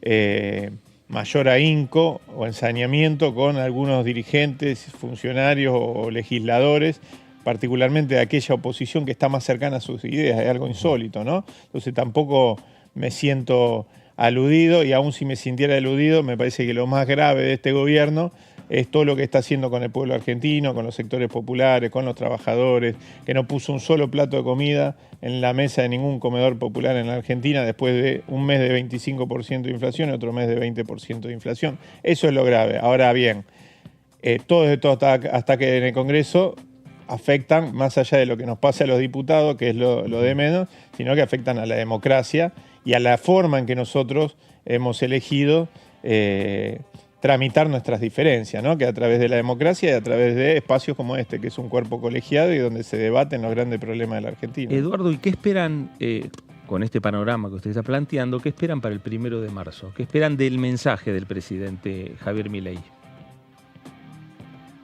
de mayor ahínco o ensañamiento con algunos dirigentes, funcionarios o legisladores, particularmente de aquella oposición que está más cercana a sus ideas. Es algo insólito, ¿no? Entonces tampoco me siento aludido, y aún si me sintiera aludido, me parece que lo más grave de este gobierno es todo lo que está haciendo con el pueblo argentino, con los sectores populares, con los trabajadores, que no puso un solo plato de comida en la mesa de ningún comedor popular en la Argentina después de un mes de 25% de inflación y otro mes de 20% de inflación. Eso es lo grave. Ahora bien, todos estos ataques en el Congreso afectan, más allá de lo que nos pasa a los diputados, que es lo de menos, sino que afectan a la democracia y a la forma en que nosotros hemos elegido tramitar nuestras diferencias, ¿no? Que a través de la democracia y a través de espacios como este, que es un cuerpo colegiado y donde se debaten los grandes problemas de la Argentina. Eduardo, ¿y qué esperan con este panorama que usted está planteando? ¿Qué esperan para el 1 de marzo? ¿Qué esperan del mensaje del presidente Javier Milei?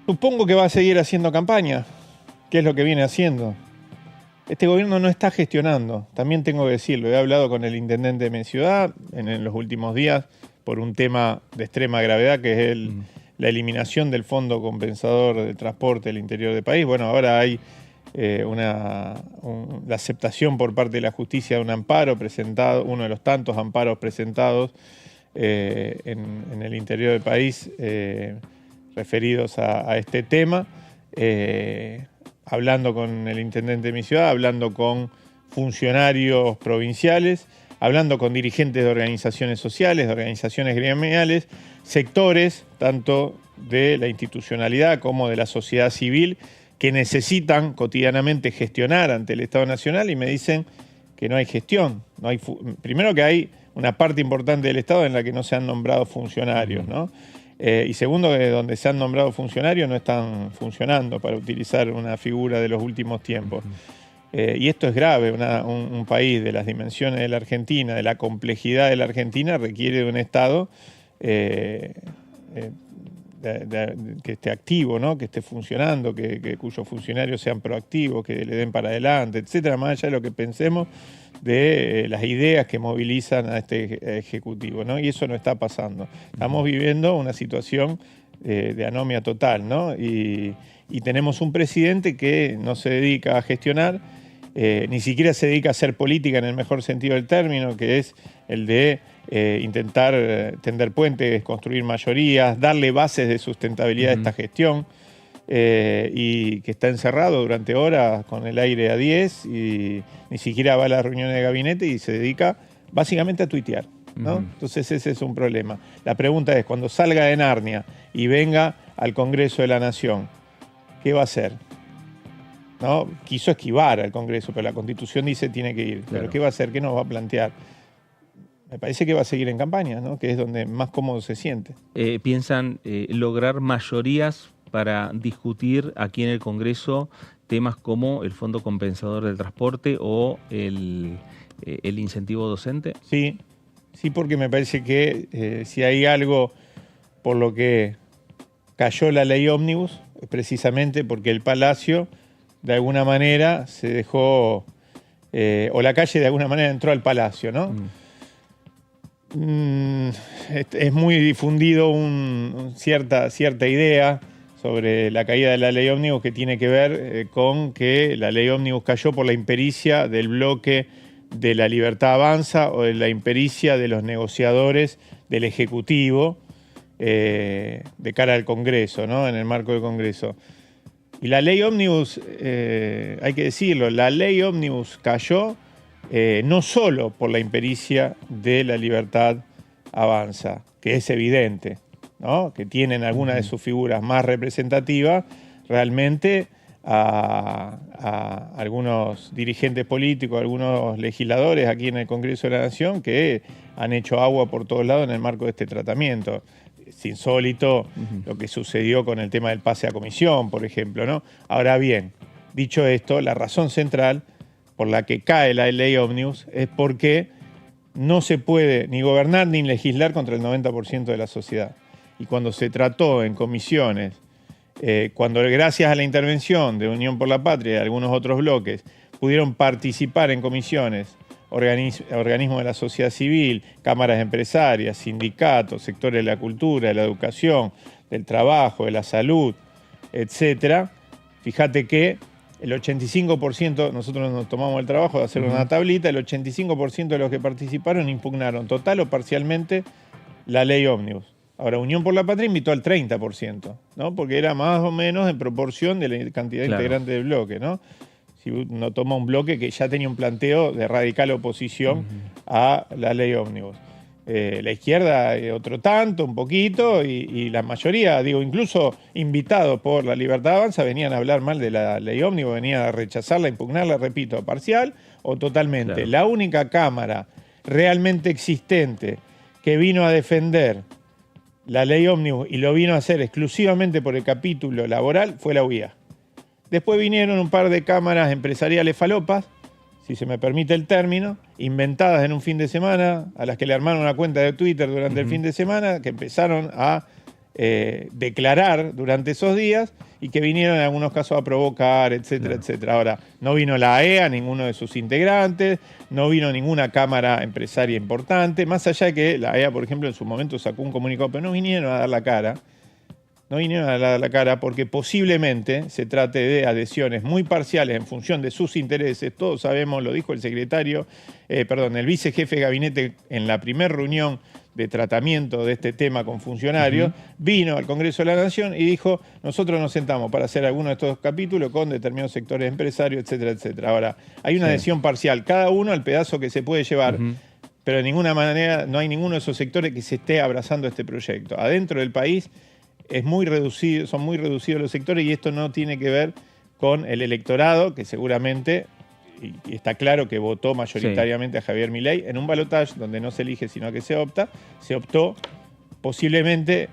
Supongo que va a seguir haciendo campaña, que es lo que viene haciendo. Este gobierno no está gestionando, también tengo que decirlo. He hablado con el intendente de mi ciudad en los últimos días por un tema de extrema gravedad, que es la eliminación del Fondo Compensador de Transporte del Interior del país. Bueno, ahora hay la aceptación por parte de la justicia de un amparo presentado, uno de los tantos amparos presentados en el interior del país referidos a este tema. Hablando con el intendente de mi ciudad, hablando con funcionarios provinciales, hablando con dirigentes de organizaciones sociales, de organizaciones gremiales, sectores tanto de la institucionalidad como de la sociedad civil que necesitan cotidianamente gestionar ante el Estado Nacional, y me dicen que no hay gestión. Primero, que hay una parte importante del Estado en la que no se han nombrado funcionarios, ¿no? Y segundo, que donde se han nombrado funcionarios no están funcionando, para utilizar una figura de los últimos tiempos. Y esto es grave. Un país de las dimensiones de la Argentina, de la complejidad de la Argentina, requiere de un Estado que esté activo, ¿no? Que esté funcionando, cuyos funcionarios sean proactivos, que le den para adelante, etcétera, más allá de lo que pensemos de las ideas que movilizan a este Ejecutivo, ¿no? Y eso no está pasando. Estamos viviendo una situación de anomia total, ¿no? Y tenemos un presidente que no se dedica a gestionar, ni siquiera se dedica a hacer política en el mejor sentido del término, que es el de intentar tender puentes, construir mayorías, darle bases de sustentabilidad a esta gestión, y que está encerrado durante horas con el aire a 10 y ni siquiera va a las reuniones de gabinete y se dedica básicamente a tuitear, ¿no? Entonces ese es un problema. La pregunta es, cuando salga de Narnia y venga al Congreso de la Nación, ¿qué va a hacer? ¿No? Quiso esquivar al Congreso, pero la Constitución dice tiene que ir. Claro. ¿Pero qué va a hacer? ¿Qué nos va a plantear? me parece que va a seguir en campaña, ¿no? Que es donde más cómodo se siente. ¿Piensan lograr mayorías para discutir aquí en el Congreso temas como el Fondo Compensador del Transporte o el incentivo docente? Sí, porque me parece que si hay algo por lo que cayó la ley ómnibus, es precisamente porque el Palacio de alguna manera se dejó, o la calle de alguna manera entró al Palacio, ¿no? Es muy difundido cierta idea sobre la caída de la ley ómnibus que tiene que ver con que la ley ómnibus cayó por la impericia del bloque de La Libertad Avanza o de la impericia de los negociadores del Ejecutivo de cara al Congreso, ¿no? En el marco del Congreso. Y la ley ómnibus, hay que decirlo, la ley ómnibus cayó no solo por la impericia de La Libertad Avanza, que es evidente, ¿no? Que tienen algunas de sus figuras más representativas realmente a algunos dirigentes políticos, algunos legisladores aquí en el Congreso de la Nación que han hecho agua por todos lados en el marco de este tratamiento. Es insólito lo que sucedió con el tema del pase a comisión, por ejemplo, ¿no? Ahora bien, dicho esto, la razón central por la que cae la ley ómnibus es porque no se puede ni gobernar ni legislar contra el 90% de la sociedad. Y cuando se trató en comisiones, cuando gracias a la intervención de Unión por la Patria y de algunos otros bloques pudieron participar en comisiones organismos de la sociedad civil, cámaras empresarias, sindicatos, sectores de la cultura, de la educación, del trabajo, de la salud, etcétera, fíjate que el 85%, nosotros nos tomamos el trabajo de hacer una tablita, el 85% de los que participaron impugnaron total o parcialmente la ley ómnibus. Ahora, Unión por la Patria invitó al 30%, ¿no? Porque era más o menos en proporción de la cantidad de integrantes del bloque, ¿no? Si uno toma un bloque que ya tenía un planteo de radical oposición a la ley ómnibus. La izquierda otro tanto, un poquito, y la mayoría, digo, incluso invitados por La Libertad Avanza, venían a hablar mal de la ley ómnibus, venían a rechazarla, impugnarla, repito, parcial o totalmente. Claro. La única Cámara realmente existente que vino a defender la ley ómnibus y lo vino a hacer exclusivamente por el capítulo laboral fue la UIA. Después vinieron un par de cámaras empresariales falopas, si se me permite el término, inventadas en un fin de semana, a las que le armaron una cuenta de Twitter durante el fin de semana, que empezaron a declarar durante esos días y que vinieron en algunos casos a provocar, etcétera, etcétera. Ahora, no vino la AEA, ninguno de sus integrantes, no vino ninguna cámara empresaria importante, más allá de que la AEA, por ejemplo, en su momento sacó un comunicado, pero no vinieron a dar la cara. No vinieron a dar la cara porque posiblemente se trate de adhesiones muy parciales en función de sus intereses. Todos sabemos, lo dijo el el vicejefe de gabinete en la primera reunión de tratamiento de este tema con funcionarios, vino al Congreso de la Nación y dijo, nosotros nos sentamos para hacer alguno de estos capítulos con determinados sectores empresarios, etcétera, etcétera. Ahora, hay una adhesión parcial, cada uno al pedazo que se puede llevar, pero de ninguna manera no hay ninguno de esos sectores que se esté abrazando este proyecto. Adentro del país es muy reducido, son muy reducidos los sectores y esto no tiene que ver con el electorado, que seguramente, y está claro que votó mayoritariamente a Javier Milei, en un balotaje donde no se elige sino que se optó posiblemente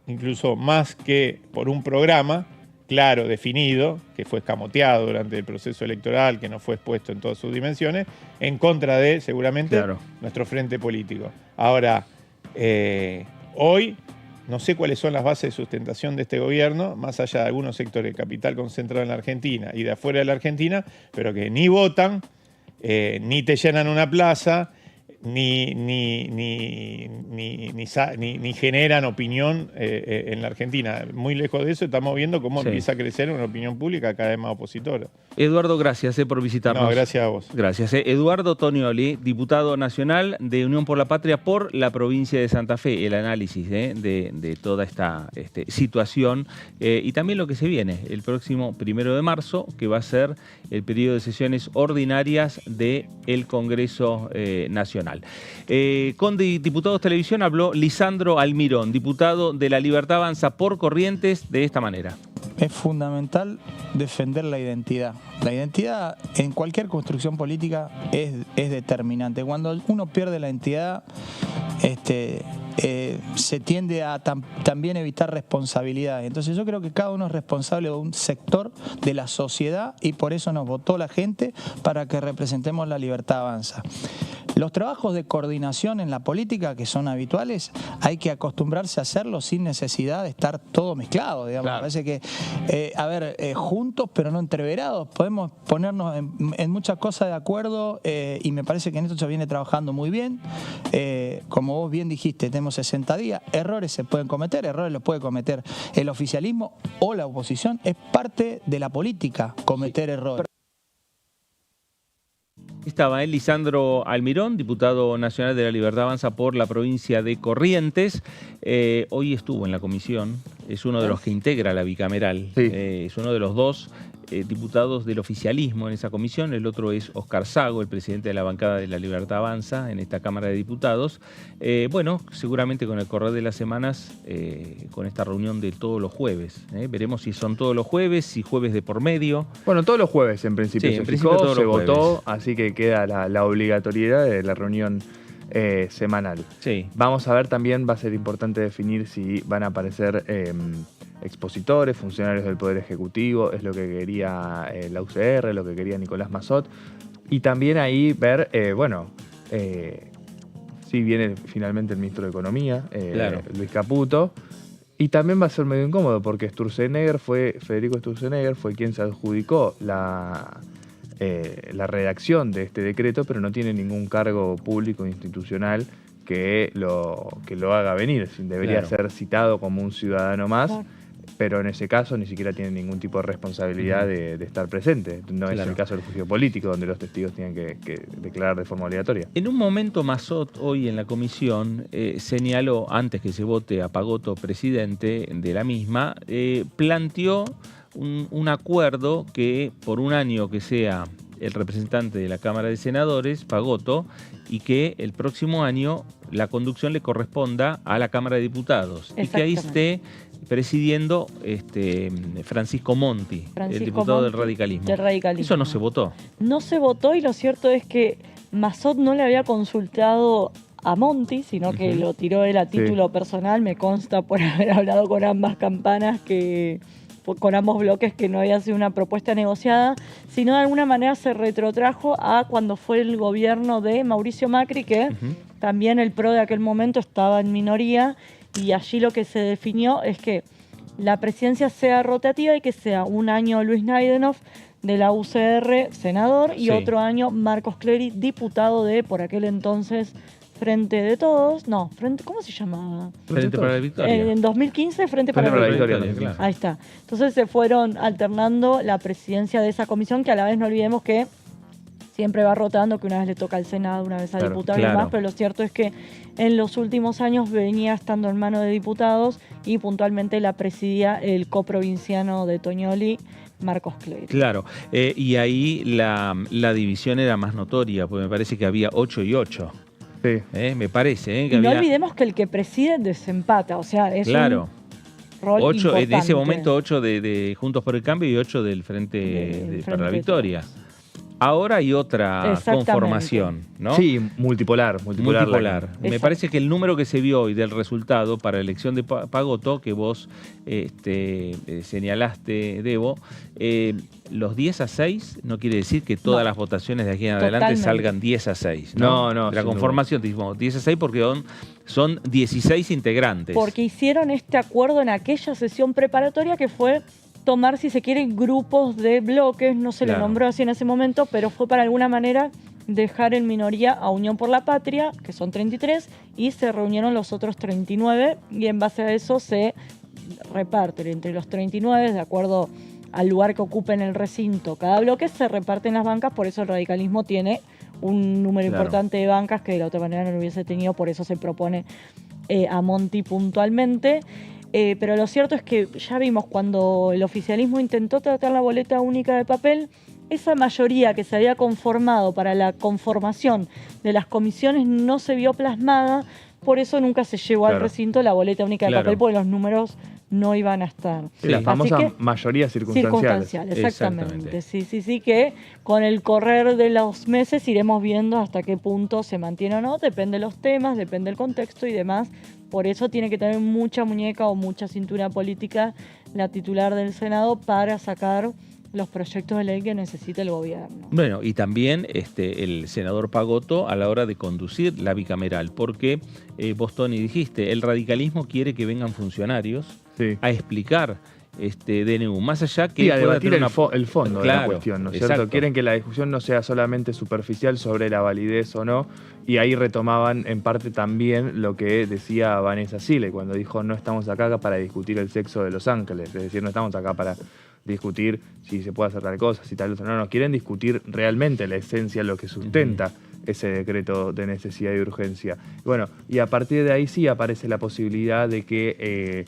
incluso más que por un programa claro, definido, que fue escamoteado durante el proceso electoral, que no fue expuesto en todas sus dimensiones, en contra de, seguramente, nuestro frente político. Ahora, hoy no sé cuáles son las bases de sustentación de este gobierno, más allá de algunos sectores de capital concentrado en la Argentina y de afuera de la Argentina, pero que ni votan, ni te llenan una plaza, ni generan opinión en la Argentina. Muy lejos de eso, estamos viendo cómo empieza a crecer una opinión pública cada vez más opositora. Eduardo, gracias por visitarnos. No, gracias a vos. Gracias. Eduardo Tonioli, diputado nacional de Unión por la Patria por la provincia de Santa Fe. El análisis de toda esta situación y también lo que se viene el próximo 1 de marzo, que va a ser el periodo de sesiones ordinarias del Congreso Nacional. Con Diputados Televisión habló Lisandro Almirón, diputado de La Libertad Avanza por Corrientes, de esta manera. es fundamental defender la identidad. La identidad en cualquier construcción política es determinante. Cuando uno pierde la identidad, se tiende a también evitar responsabilidades. Entonces yo creo que cada uno es responsable de un sector de la sociedad y por eso nos votó la gente para que representemos La Libertad Avanza. Los trabajos de coordinación en la política, que son habituales, hay que acostumbrarse a hacerlos sin necesidad de estar todo mezclado, digamos. Claro. Parece que, juntos pero no entreverados, podemos ponernos en muchas cosas de acuerdo y me parece que en esto se viene trabajando muy bien. Como vos bien dijiste, tenemos 60 días, errores se pueden cometer, errores los puede cometer el oficialismo o la oposición, es parte de la política cometer errores. Estaba Lisandro Almirón, diputado nacional de La Libertad Avanza por la provincia de Corrientes. Hoy estuvo en la comisión, es uno de los que integra la bicameral, sí. Es uno de los dos diputados del oficialismo en esa comisión. El otro es Oscar Sago, el presidente de la bancada de La Libertad Avanza en esta Cámara de Diputados. Bueno, seguramente con el correr de las semanas, con esta reunión de todos los jueves. Veremos si son todos los jueves, si jueves de por medio. Bueno, todos los jueves en principio sí, se en principio fijó, se jueves. Votó, así que queda la obligatoriedad de la reunión semanal. Sí. Vamos a ver también, va a ser importante definir si van a aparecer expositores, funcionarios del Poder Ejecutivo, es lo que quería la UCR, lo que quería Nicolás Massot, y también ahí ver, si viene finalmente el ministro de Economía, claro. Luis Caputo, y también va a ser medio incómodo porque Federico Sturzenegger fue quien se adjudicó la redacción de este decreto, pero no tiene ningún cargo público institucional que lo haga venir. Debería claro. ser citado como un ciudadano más, Claro. pero en ese caso ni siquiera tiene ningún tipo de responsabilidad de estar presente. No claro. es el caso del juicio político, donde los testigos tienen que declarar de forma obligatoria. En un momento Massot, hoy en la comisión, señaló, antes que se vote a Pagotto presidente de la misma, planteó un acuerdo que por un año que sea el representante de la Cámara de Senadores, Pagotto, y que el próximo año la conducción le corresponda a la Cámara de Diputados. Y que ahí esté presidiendo Francisco Monti, el diputado del radicalismo. Eso no se votó. No se votó y lo cierto es que Massot no le había consultado a Monti, sino que lo tiró él a título personal. Me consta por haber hablado con ambas campanas con ambos bloques que no había sido una propuesta negociada, sino de alguna manera se retrotrajo a cuando fue el gobierno de Mauricio Macri, que también el PRO de aquel momento estaba en minoría, y allí lo que se definió es que la presidencia sea rotativa y que sea un año Luis Naidenov de la UCR, senador, y otro año Marcos Clery, diputado de, por aquel entonces, Frente de Todos, ¿cómo se llama? Frente para la Victoria. En 2015, Frente para la Victoria. Claro. Ahí está. Entonces se fueron alternando la presidencia de esa comisión, que a la vez no olvidemos que siempre va rotando, que una vez le toca al Senado, una vez a diputados y demás, pero lo cierto es que en los últimos años venía estando en manos de diputados y puntualmente la presidía el coprovinciano de Toñoli, Marcos Clery. Claro, y ahí la división era más notoria, porque me parece que había 8 y 8. Sí. Me parece. Y no olvidemos que el que preside desempata, o sea, es un rol 8, importante. en ese momento 8 de Juntos por el Cambio y 8 del Frente para la Victoria. Ahora hay otra conformación, ¿no? Sí, multipolar. Me parece que el número que se vio hoy del resultado para la elección de Pagotto, que vos señalaste, Debo, los 10-6 no quiere decir que todas las votaciones de aquí en adelante salgan 10-6. No. La conformación, dijimos 10-6 porque son 16 integrantes. Porque hicieron este acuerdo en aquella sesión preparatoria que fue tomar, si se quiere, grupos de bloques, no se le nombró así en ese momento, pero fue para alguna manera dejar en minoría a Unión por la Patria, que son 33, y se reunieron los otros 39, y en base a eso se reparten entre los 39, de acuerdo al lugar que ocupe en el recinto cada bloque, se reparten las bancas, por eso el radicalismo tiene un número importante de bancas que de la otra manera no lo hubiese tenido, por eso se propone a Monti puntualmente. Pero lo cierto es que ya vimos cuando el oficialismo intentó tratar la boleta única de papel, esa mayoría que se había conformado para la conformación de las comisiones no se vio plasmada, por eso nunca se llevó al recinto la boleta única de papel, porque los números no iban a estar. Sí, la Así famosa que, mayoría circunstancial. Exactamente. Sí, que con el correr de los meses iremos viendo hasta qué punto se mantiene o no, depende de los temas, depende del contexto y demás. Por eso tiene que tener mucha muñeca o mucha cintura política la titular del Senado para sacar los proyectos de ley que necesita el gobierno. Bueno, y también el senador Pagotto a la hora de conducir la bicameral, porque vos, Tony, dijiste, el radicalismo quiere que vengan funcionarios a explicar DNU, más allá que... Sí, a debatir el fondo de la Claro, cuestión, ¿no es exacto. cierto? Quieren que la discusión no sea solamente superficial sobre la validez o no, y ahí retomaban en parte también lo que decía Vanessa Sile cuando dijo no estamos acá para discutir el sexo de los ángeles, es decir, no estamos acá para discutir si se puede hacer tal cosa, si tal otra. No, quieren discutir realmente la esencia, lo que sustenta ese decreto de necesidad y urgencia. Bueno, y a partir de ahí sí aparece la posibilidad de que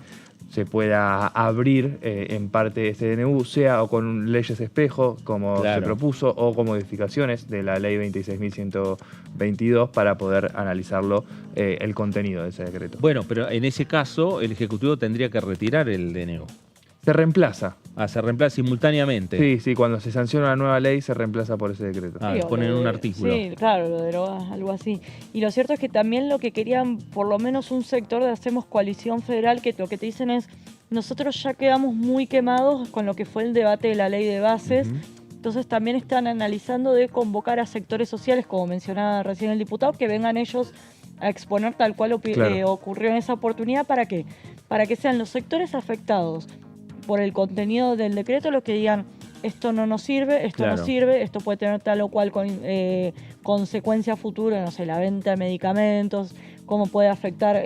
se pueda abrir en parte este DNU, sea o con leyes espejo, como se propuso, o con modificaciones de la ley 26.122 para poder analizarlo, el contenido de ese decreto. Bueno, pero en ese caso el Ejecutivo tendría que retirar el DNU. Se reemplaza. Se reemplaza simultáneamente. Sí, cuando se sanciona una nueva ley se reemplaza por ese decreto. Ponen un artículo. Sí, claro, lo derogas, algo así. Y lo cierto es que también lo que querían, por lo menos un sector de Hacemos Coalición Federal, que lo que te dicen es, nosotros ya quedamos muy quemados con lo que fue el debate de la ley de bases, entonces también están analizando de convocar a sectores sociales, como mencionaba recién el diputado, que vengan ellos a exponer tal cual ocurrió en esa oportunidad. ¿Para qué? Para que sean los sectores afectados por el contenido del decreto los que digan esto no nos sirve, esto no sirve, esto puede tener tal o cual consecuencia futura, no sé, la venta de medicamentos, cómo puede afectar,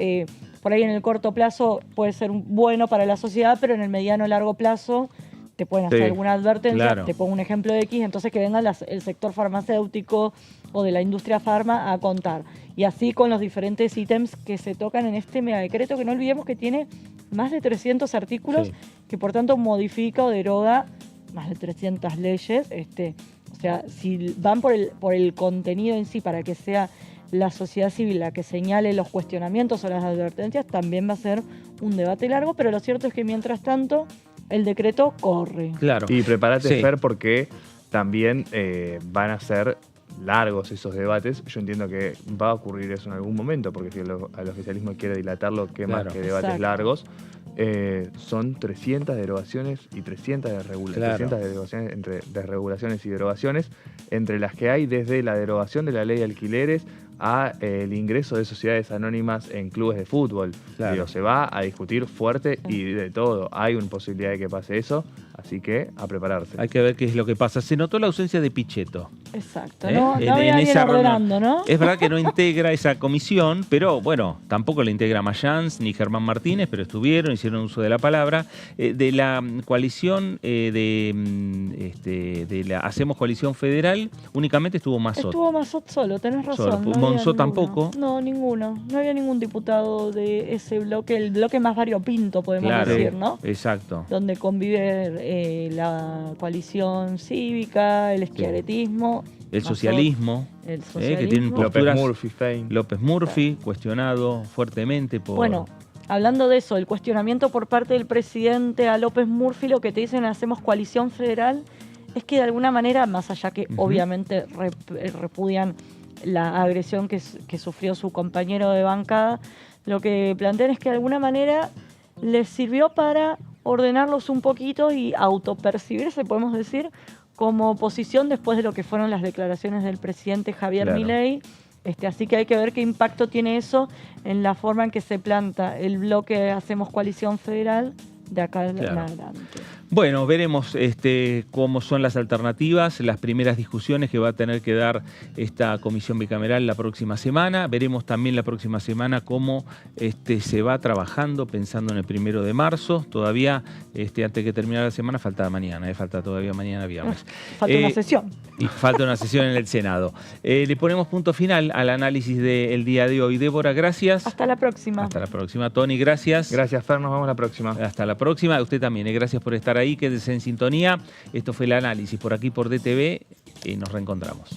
por ahí en el corto plazo puede ser bueno para la sociedad, pero en el mediano o largo plazo te pueden hacer alguna advertencia, te pongo un ejemplo de X, entonces que venga el sector farmacéutico o de la industria farma a contar. Y así con los diferentes ítems que se tocan en este megadecreto, que no olvidemos que tiene más de 300 artículos, que por tanto modifica o deroga más de 300 leyes. O sea, si van por el contenido en sí, para que sea la sociedad civil la que señale los cuestionamientos o las advertencias, también va a ser un debate largo, pero lo cierto es que mientras tanto el decreto corre. Claro. Y prepárate, Fer, porque también van a ser largos esos debates. Yo entiendo que va a ocurrir eso en algún momento, porque si el oficialismo quiere dilatarlo, ¿qué más que debates largos? Son 300 derogaciones y 300 derogaciones entre desregulaciones y derogaciones, entre las que hay desde la derogación de la ley de alquileres a el ingreso de sociedades anónimas en clubes de fútbol. Digo, se va a discutir fuerte y de todo. Hay una posibilidad de que pase eso, así que a prepararse. Hay que ver qué es lo que pasa. Se notó la ausencia de Pichetto. Exacto. No había alguien ordenando, ¿no? Es verdad que no integra esa comisión, pero bueno, tampoco la integra Mayans ni Germán Martínez, pero estuvieron, hicieron uso de la palabra. De la coalición de la Hacemos Coalición Federal, únicamente estuvo Mazzot. Estuvo Mazzot solo, tenés razón. Monzó tampoco. No, ninguno. No había ningún diputado de ese bloque, el bloque más variopinto, podemos decir, ¿no? Exacto. Donde convive la coalición cívica, el eschiaretismo, el socialismo, que tienen posturas. López Murphy, cuestionado fuertemente por... Bueno, hablando de eso, el cuestionamiento por parte del presidente a López Murphy, lo que te dicen Hacemos Coalición Federal, es que de alguna manera, más allá que obviamente repudian la agresión que sufrió su compañero de bancada, lo que plantean es que de alguna manera les sirvió para ordenarlos un poquito y autopercibirse, podemos decir, como oposición después de lo que fueron las declaraciones del presidente Javier Milei. Así que hay que ver qué impacto tiene eso en la forma en que se planta el bloque Hacemos Coalición Federal de acá en adelante. Bueno, veremos cómo son las alternativas, las primeras discusiones que va a tener que dar esta comisión bicameral la próxima semana. Veremos también la próxima semana cómo se va trabajando pensando en el 1 de marzo. Todavía, antes que terminar la semana, falta mañana, falta todavía mañana viernes. Falta una sesión. Y falta una sesión en el Senado. Le ponemos punto final al análisis del día de hoy. Débora, gracias. Hasta la próxima. Hasta la próxima. Tony, gracias. Gracias, Fer. Nos vemos la próxima. Hasta la próxima. Usted también. Gracias por estar ahí. Quédese en sintonía. Esto fue el análisis por aquí por DTV. Nos reencontramos.